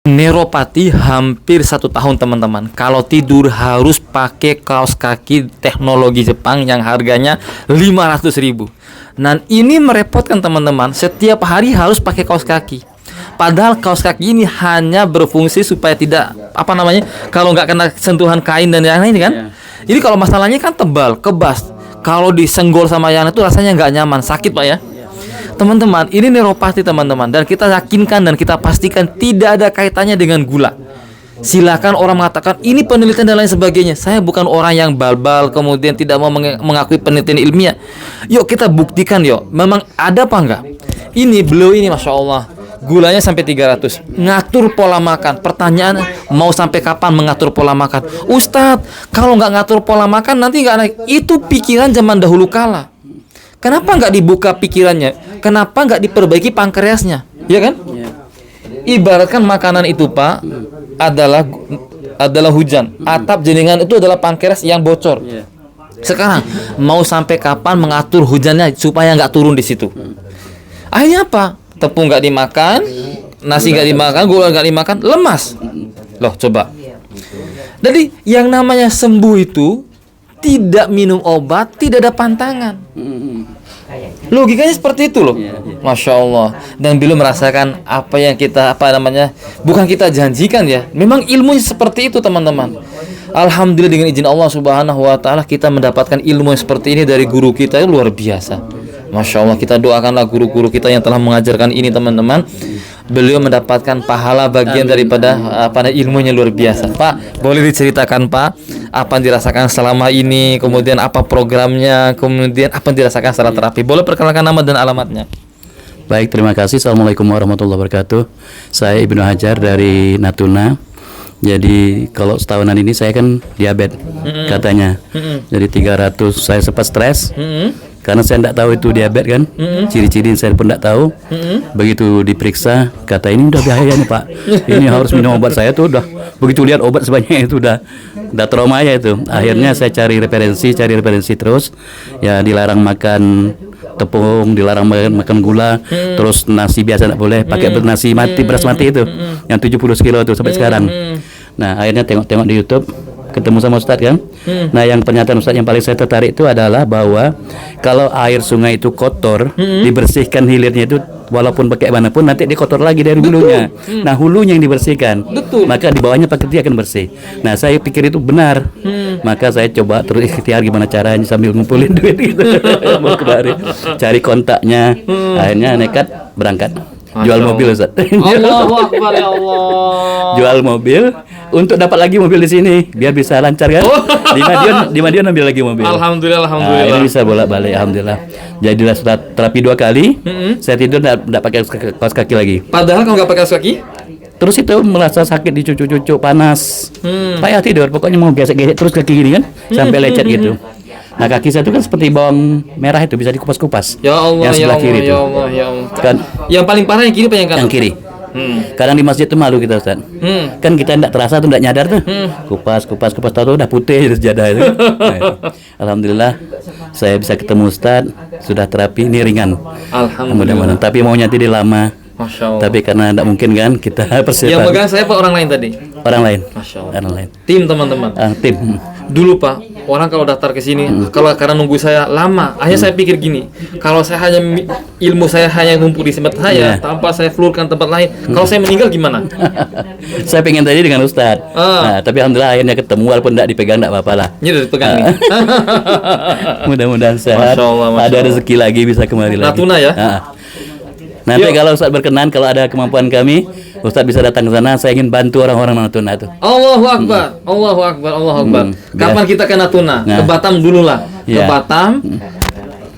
Neuropati hampir 1 tahun teman-teman. Kalau tidur harus pakai kaos kaki teknologi Jepang yang harganya 500.000. Dan ini merepotkan teman-teman. Setiap hari harus pakai kaos kaki. Padahal kaos kaki ini hanya berfungsi supaya tidak kalau nggak kena sentuhan kain dan yang lain kan. Ini kalau masalahnya kan tebal, kebas. Kalau disenggol sama yang itu rasanya nggak nyaman, sakit Pak ya. Teman-teman, ini neuropati teman-teman, dan kita yakinkan dan kita pastikan tidak ada kaitannya dengan gula. Silakan orang mengatakan ini penelitian dan lain sebagainya. Saya bukan orang yang bal-bal kemudian tidak mau mengakui penelitian ilmiah. Yuk kita buktikan yuk, memang ada apa enggak? Ini beliau ini Masya Allah, gulanya sampai 300. Ngatur pola makan. Pertanyaan, mau sampai kapan mengatur pola makan? Ustadz, kalau nggak ngatur pola makan nanti nggak naik. Itu pikiran zaman dahulu kala. Kenapa nggak dibuka pikirannya? Kenapa nggak diperbaiki pankreasnya? Ya kan? Ibaratkan makanan itu Pak adalah hujan. Atap jenengan itu adalah pankreas yang bocor. Sekarang mau sampai kapan mengatur hujannya supaya nggak turun di situ? Akhirnya apa? Tepung nggak dimakan, nasi nggak dimakan, gula nggak dimakan, lemas. Loh coba. Jadi yang namanya sembuh itu tidak minum obat, tidak ada pantangan. Logikanya seperti itu loh. Masya Allah. Dan beliau merasakan apa yang kita bukan kita janjikan ya. Memang ilmunya seperti itu teman-teman. Alhamdulillah dengan izin Allah Subhanahu wa taala kita mendapatkan ilmu yang seperti ini dari guru kita, itu luar biasa. Masya Allah, kita doakanlah guru-guru kita yang telah mengajarkan ini teman-teman. Beliau mendapatkan pahala bagian daripada ilmunya luar biasa. Pak, boleh diceritakan Pak apa yang dirasakan selama ini, kemudian apa programnya, kemudian apa yang dirasakan setelah terapi. Boleh perkenalkan nama dan alamatnya. Baik, terima kasih. Assalamualaikum warahmatullahi wabarakatuh. Saya Ibnu Hajar dari Natuna. Jadi kalau setahunan ini saya kan diabetes katanya. Jadi 300, saya sempat stres. Karena saya tidak tahu itu diabetes kan, ciri-ciri saya pun tidak tahu. Begitu diperiksa, kata ini udah bahaya nih Pak, ini harus minum obat. Saya tuh udah begitu lihat obat sebanyak itu udah trauma ya itu. Akhirnya saya cari referensi terus. Ya dilarang makan tepung, dilarang makan gula, terus nasi biasa tidak boleh, pakai nasi mati, beras mati itu, yang 70 kilo itu sampai sekarang. Nah akhirnya tengok di YouTube, ketemu sama Ustadz kan. Nah yang pernyataan Ustadz yang paling saya tertarik itu adalah bahwa kalau air sungai itu kotor, dibersihkan hilirnya itu walaupun pakai mana pun nanti dia kotor lagi dari hulunya. Nah hulunya yang dibersihkan, maka di bawahnya pakai dia akan bersih. Nah saya pikir itu benar. Maka saya coba terus ikhtiar gimana caranya sambil ngumpulin duit gitu. Mau kemarin cari kontaknya, akhirnya nekat berangkat. Jual mobil Ustaz. Allahu Akbar ya Allah. Jual mobil untuk dapat lagi mobil di sini biar bisa lancar kan. Di Madiun ambil lagi mobil. Alhamdulillah. Nah, ini bisa bolak-balik alhamdulillah. Jadilah setelah terapi 2 kali, saya tidur enggak pakai kaos kaki lagi. Padahal kalau nggak pakai kaos kaki, terus itu merasa sakit di cucu-cucu, panas. Payah tidur, pokoknya mau gesek-gesek terus kaki gini kan, sampai lecet gitu. Nah kaki saya itu kan seperti bawang merah itu bisa dikupas-kupas. Ya Allah, yang sebelah kiri itu. Ya Allah, ya Allah. Kan, yang paling parah yang kiri apa yang kanan? yang kiri. Kadang di masjid itu malu kita Ustaz. Kan kita tidak terasa tuh, tidak nyadar tuh. Kupas tahu udah putih itu sejadah itu. Nah, itu. Alhamdulillah saya bisa ketemu Ustaz, sudah terapi ini ringan. Alhamdulillah. Mudah-mudahan. Tapi maunya tidak lama. Masya Allah. Tapi karena tidak mungkin kan kita persiapan. Yang pegang saya Pak orang lain tadi. Orang lain. Masya Allah. Orang lain. Tim teman-teman. Tim. Dulu Pak, orang kalau daftar ke sini, kalau karena nunggu saya lama, akhirnya saya pikir gini, kalau saya hanya ilmu saya hanya ngumpul di tempat saya, tanpa saya flurkan tempat lain, kalau saya meninggal gimana? Saya pengen tadi dengan Ustadz. Nah, tapi alhamdulillah akhirnya ketemu walaupun tidak dipegang tidak apa-apa lah. Ini udah dipegang nih. Mudah-mudahan sehat. Masya Allah, Masya ada rezeki lagi bisa kembali lagi. Natuna ya? Nanti kalau Ustadz berkenan, kalau ada kemampuan kami, Ustadz bisa datang ke sana. Saya ingin bantu orang-orang Natuna itu. Allahu Akbar, Allahu Akbar, Allahu Akbar. Kapan kita ke Natuna? Ke Batam dulu lah. Ke Batam.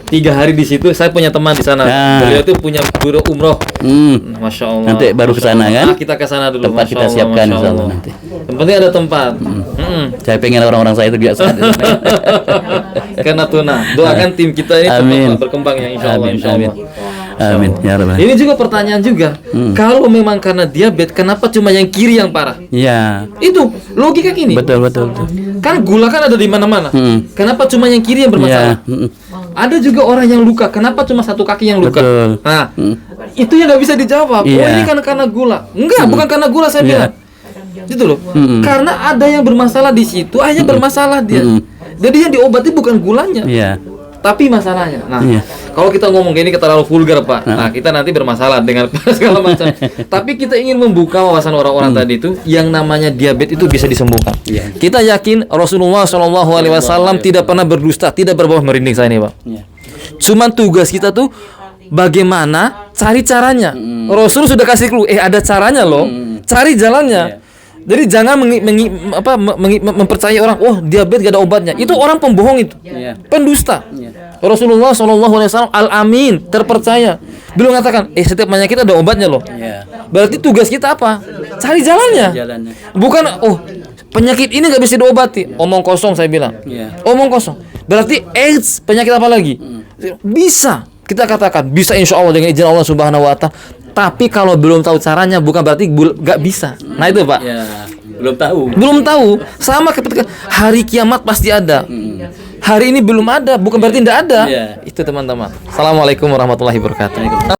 3 hari di situ. Saya punya teman di sana. Beliau itu punya biro umroh. Masya Allah. Nanti baru ke sana kan? Nah, kita ke sana dulu. Tempat kita siapkan insya Allah nanti. Yang penting ada tempat. Saya pengen orang-orang saya itu biasa. Ke Natuna. Doakan tim kita ini cepat berkembang ya insya Allah. Insya Allah. Amin ya Rabbal. Ini juga pertanyaan juga. Kalau memang karena diabetes, kenapa cuma yang kiri yang parah? Iya. Itu logika gini. Betul. Kan gula kan ada di mana-mana. Kenapa cuma yang kiri yang bermasalah? Ada juga orang yang luka. Kenapa cuma satu kaki yang luka? Betul. Nah, itu yang nggak bisa dijawab. Oh, Iya. ini karena gula. Enggak, bukan karena gula saya bilang. Gitu loh. Karena ada yang bermasalah di situ, akhirnya bermasalah dia. Jadi yang diobati bukan gulanya. Iya. Tapi masalahnya, nah, Iya. kalau kita ngomong gini terlalu vulgar, Pak. Nah, kita nanti bermasalah dengan segala macam. Tapi kita ingin membuka wawasan orang-orang tadi itu, yang namanya diabetes itu bisa disembuhkan. Iya. Kita yakin Rasulullah Shallallahu Alaihi Wasallam tidak pernah berdusta, tidak berbau merinding saya ini, Pak. Iya. Cuman tugas kita tuh bagaimana cari caranya. Rasul sudah kasih clue, ada caranya loh. Cari jalannya. Jadi jangan mempercayai orang, oh diabetes gak ada obatnya. Itu orang pembohong itu. Iya. Pendusta. Rasulullah Shallallahu Alaihi Wasallam al-amin, terpercaya. Beliau mengatakan, setiap penyakit ada obatnya loh. Iya. Berarti tugas kita apa? Cari jalannya. Jalannya. Bukan, penyakit ini nggak bisa diobati. Omong kosong saya bilang. Iya. Omong kosong. Berarti AIDS, penyakit apa lagi? Bisa. Kita katakan bisa, insya Allah dengan izin Allah Subhanahu Wa Taala. Tapi kalau belum tahu caranya, bukan berarti nggak bisa. Nah itu, Pak. Ya, belum tahu. Belum tahu. Sama ketika hari kiamat pasti ada. Hari ini belum ada, bukan berarti tidak ada. Iya. Itu teman-teman. Assalamualaikum warahmatullahi wabarakatuh.